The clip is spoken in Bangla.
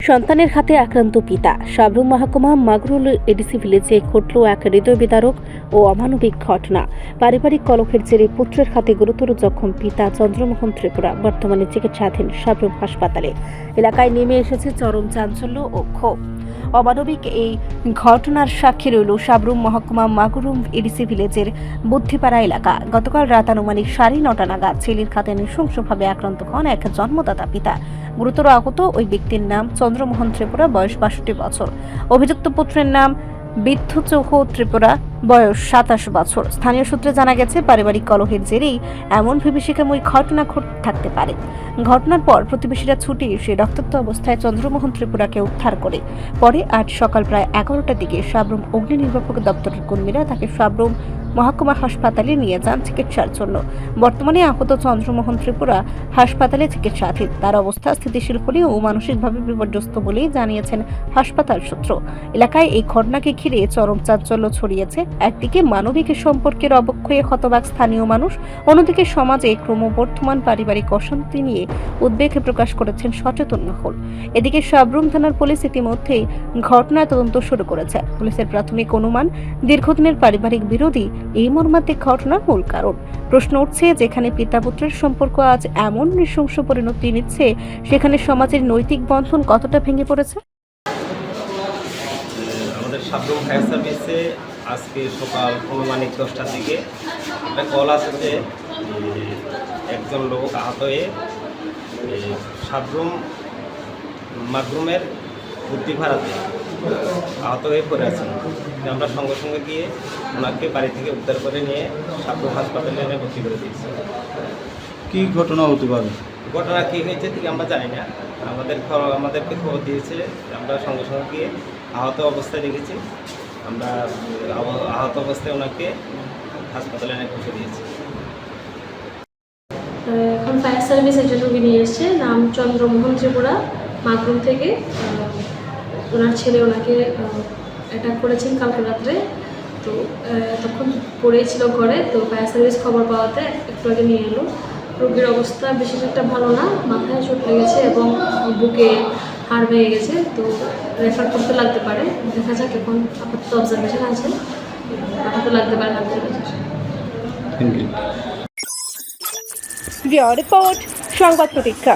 সন্তানের হাতে আক্রান্ত পিতা। সাবরুম মহকুমা মাগরুল এডিসি ভিলেজে ঘটল এক হৃদয় বিদারক ও অমানবিক ঘটনা। পারিবারিক কলহের জেরে পুত্রের হাতে গুরুতর জখম পিতা চন্দ্রমোহন ত্রিপুরা বর্তমানে চিকিৎসাধীন সাবরুম হাসপাতালে। এলাকায় নেমে এসেছে চরম চাঞ্চল্য ও ক্ষোভ। অমানবিক এই ঘটনার সাক্ষী রইল সাবরুম মহকুমা মাগরুল এডিসি ভিলেজের বুদ্ধিপাড়া এলাকা। গতকাল রাত আনুমানিক 9:30 নাগাদ ছেলের হাতে নৃশংসভাবে আক্রান্ত হন এক জন্মদাতা পিতা। গুরুতর আহত ওই ব্যক্তির নাম চন্দ্রমোহন ত্রিপুরা, বয়স 62 বছর। অভিযুক্ত পুত্রের নাম বিদ্ধচৌহ ত্রিপুরা, বয়স 27 বছর। স্থানীয় সূত্রে জানা গেছে, পারিবারিক কলহের জেরেই এমন বিভীষিকাময় ঘটনা ঘটে থাকতে পারে। ঘটনার পর প্রতিবেশীরা ছুটে এসে রক্তাক্ত অবস্থায় চন্দ্রমোহন ত্রিপুরাকে উদ্ধার করে। পরে আজ সকাল প্রায় 11টার দিকে সাবরুম অগ্নি নির্বাপক দপ্তরের কর্মীরা তাকে সাবরুম মহকুমা হাসপাতালে নিয়ে যান চিকিৎসার জন্য। বর্তমানে আহত চন্দ্রমোহন ত্রিপুরা হাসপাতালে চিকিৎসাধীন। তার অবস্থা স্থিতিশীল হলেও মানসিকভাবে বিপর্যস্ত বলেই জানিয়েছেন হাসপাতাল সূত্র। এলাকায় এই ঘটনাকে ঘিরে চরম চাঞ্চল্য ছড়িয়েছে। একদিকে মানবিক সম্পর্কের অবক্ষয়ে হতবাক স্থানীয় মানুষ, অন্যদিকে সমাজে ক্রমবর্ধমান পারিবারিক অশান্তি নিয়ে উদ্বেগ প্রকাশ করেছেন সচেতন মহল। এদিকে সাবরুম থানার পুলিশ ইতিমধ্যেই ঘটনার তদন্ত শুরু করেছে। পুলিশের প্রাথমিক অনুমান, দীর্ঘদিনের পারিবারিক বিরোধী এই মর্মান্তিক ঘটনার মূল কারণ। প্রশ্ন উঠছে, যেখানে পিতা পুত্রের সম্পর্ক আজ এমন নৃশংস পরিণতি নিচ্ছে, সেখানে সমাজের নৈতিক বন্ধন কতটা ভেঙে পড়েছে। আমাদের সাবরুম ফায়ার সার্ভিসে আজকে সকাল আনুমানিক 10টার দিকে একটা কল আসে যে একজন লোক আহত হয়ে সাবরুম মাগরুমের বুদ্ধিপাড়াতে আহত হয়ে পড়ে আছেন। আমরা সঙ্গে সঙ্গে গিয়ে ওনাকে বাড়ি থেকে উদ্ধার করে নিয়ে সাবরুম হাসপাতালে এনে ভর্তি করে দিয়েছি। কী ঘটনা হতে পারে? ঘটনা কী হয়েছে ঠিক আমরা জানি না। আমাদেরকে খবর দিয়েছে, আমরা সঙ্গে সঙ্গে গিয়ে আহত অবস্থায় দেখেছি। আমরা আহত অবস্থায় ওনাকে হাসপাতালে এনে পৌঁছে দিয়েছি। এখন ফায়ার সার্ভিস একজন রোগী নিয়ে এসছে, নাম চন্দ্রমোহন ত্রিপুরা, মাগরুম থেকে। ওনার ছেলে ওনাকে অ্যাটাক করেছেন কালকে রাত্রে। তো তখন পড়েছিল ঘরে, তো ফায়ার সার্ভিস খবর পাওয়াতে একটু আগে নিয়ে এলো। রোগীর অবস্থা বিশেষ একটা ভালো না, মাথায় চোট লেগেছে এবং বুকে হাড় ভেঙে গেছে। তো রেফার করতে লাগতে পারে, দেখা যাক। এখন আপাতত অবজারভেশন আছে, পাঠাতে লাগতে পারে। রিপোর্ট সংবাদ প্রতীক্ষা।